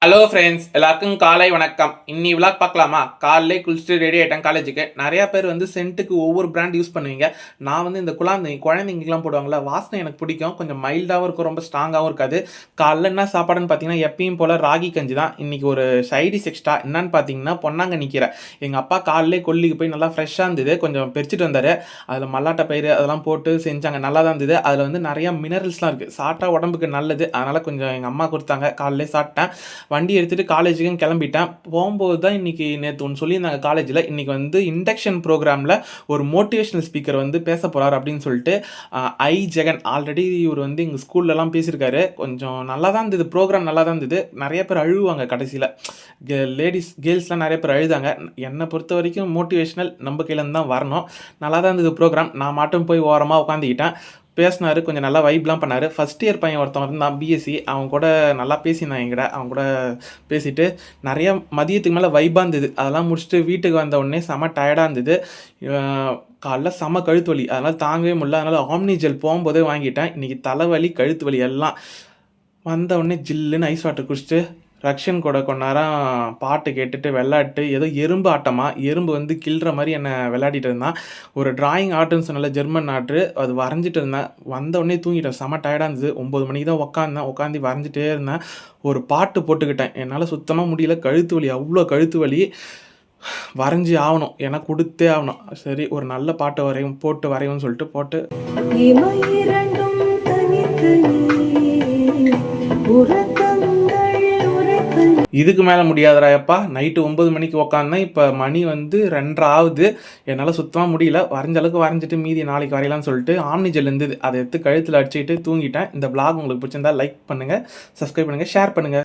Hello friends, எல்லாருக்கும் காலை வணக்கம். இன்னி விளாக் பார்க்கலாமா? காலையிலே குளிச்சுட்டு ரெடி ஆகிட்டேன் காலேஜுக்கு. நிறையா பேர் வந்து சென்ட்டுக்கு ஒவ்வொரு பிராண்ட் யூஸ் பண்ணுவீங்க. நான் வந்து இந்த குழந்தைங்களுக்குலாம் போடுவாங்களா, வாசனை எனக்கு பிடிக்கும். கொஞ்சம் மைல்டாகவும் இருக்கும், ரொம்ப ஸ்ட்ராங்காகவும் இருக்காது. காலைல என்ன சாப்பாடுன்னு பார்த்தீங்கன்னா, எப்பயும் போல் ராகி கஞ்சி தான். இன்றைக்கி ஒரு சைடிஸ் எக்ஸ்ட்ரா என்னன்னு பார்த்தீங்கன்னா, பொன்னாங்கண்ணி கீரை. எங்கள் அப்பா காலையிலே கொல்லிக்கு போய் நல்லா ஃப்ரெஷ்ஷாக இருந்தது, கொஞ்சம் பறிச்சுட்டு வந்தார். அதில் மல்லாட்டை பயிறு அதெல்லாம் போட்டு செஞ்சாங்க, நல்லா தான் இருந்தது. அதில் வந்து நிறையா மினரல்ஸ்லாம் இருக்குது, சாப்பிட்டா உடம்புக்கு நல்லது. அதனால் கொஞ்சம் எங்கள் அம்மா கொடுத்தாங்க, காலையிலே சாப்பிட்டேன். வண்டி எடுத்துகிட்டு காலேஜுக்கும் கிளம்பிட்டேன். போகும்போது தான் இன்றைக்கி நேற்று ஒன்று சொல்லியிருந்தாங்க காலேஜில், இன்றைக்கி வந்து இண்டக்ஷன் ப்ரோக்ராமில் ஒரு மோட்டிவேஷனல் ஸ்பீக்கர் வந்து பேச போகிறார் அப்படின்னு சொல்லிட்டு. ஜெகன் ஆல்ரெடி இவர் வந்து எங்கள் ஸ்கூல்லலாம் பேசியிருக்காரு. கொஞ்சம் நல்லா தான் இருந்தது, ப்ரோக்ராம் நல்லா தான் இருந்தது. நிறைய பேர் அழுவாங்க கடைசியில், கேர்ள்ஸ்லாம் நிறைய பேர் அழுதாங்க. என்னை பொறுத்த வரைக்கும் மோட்டிவேஷனல் நம்ம கையிலேருந்து தான் வரணும். நல்லா தான் இருந்தது ப்ரோக்ராம். நான் மட்டும் போய் ஓரமாக உட்காந்துக்கிட்டேன். பேசினார், கொஞ்சம் நல்லா வைப்லாம் பண்ணார். ஃபஸ்ட் இயர் பையன் ஒருத்தன் இருந்தான், பிஎஸ்சி. அவன் கூட நல்லா பேசியிருந்தான் என்கிட்ட. அவன் கூட பேசிட்டு நிறைய மதியத்துக்கு மேலே வைப்பாக இருந்தது. அதெல்லாம் முடிச்சுட்டு வீட்டுக்கு வந்த உடனே செம டயர்டாக இருந்தது. காலைல செம கழுத்து வலி, அதனால் தாங்கவே முடியல. அதனால் ஆம்னி ஜெல் போகும்போதே வாங்கிட்டேன். இன்றைக்கி தலைவலி கழுத்து வலி எல்லாம். வந்த உடனே ஜில்லுன்னு ஐஸ் வாட்டர் குடிச்சிட்டு ரக்ஷன் கூட கொஞ்ச நேரம் பாட்டு கேட்டுட்டு விளையாட்டு, ஏதோ எறும்பு ஆட்டமா, எறும்பு வந்து கிள்ற மாதிரி என்னை விளையாடிட்டு இருந்தான். ஒரு டிராயிங் ஆர்ட்டுன்னு சொன்னால, ஜெர்மன் ஆர்ட்டு, அது வரைஞ்சிட்டு இருந்தேன். வந்த உடனே தூங்கிட்டேன், செம டயர்டாக இருந்தது. 9 மணிக்கு தான் உட்காந்து வரைஞ்சிட்டே இருந்தேன். ஒரு பாட்டு போட்டுக்கிட்டேன். என்னால் சுத்தமாக முடியல, கழுத்து வலி, அவ்வளோ கழுத்து வலி. வரைஞ்சி ஆகணும், ஏன்னா கொடுத்தே ஆகணும். சரி, ஒரு நல்ல பாட்டு வரையும்னு சொல்லிட்டு போட்டு இதுக்கு மேலே முடியாதுடா எப்பா. நைட்டு 9 மணிக்கு உட்காந்தேன், இப்போ மணி வந்து 2:30 ஆகுது. என்னால் சுத்தமாக முடியல. வரைஞ்ச அளவுக்கு வரைஞ்சிட்டு மீதி நாளைக்கு வரையலாம்னு சொல்லிட்டு ஆம்னி ஜெல் இருந்தது, அதை எடுத்து கழுத்தில் அடிச்சுக்கிட்டு தூங்கிட்டேன். இந்த விளாக் உங்களுக்கு பிடிச்சிருந்தா லைக் பண்ணுங்கள், சப்ஸ்கிரைப் பண்ணுங்கள், ஷேர் பண்ணுங்கள்.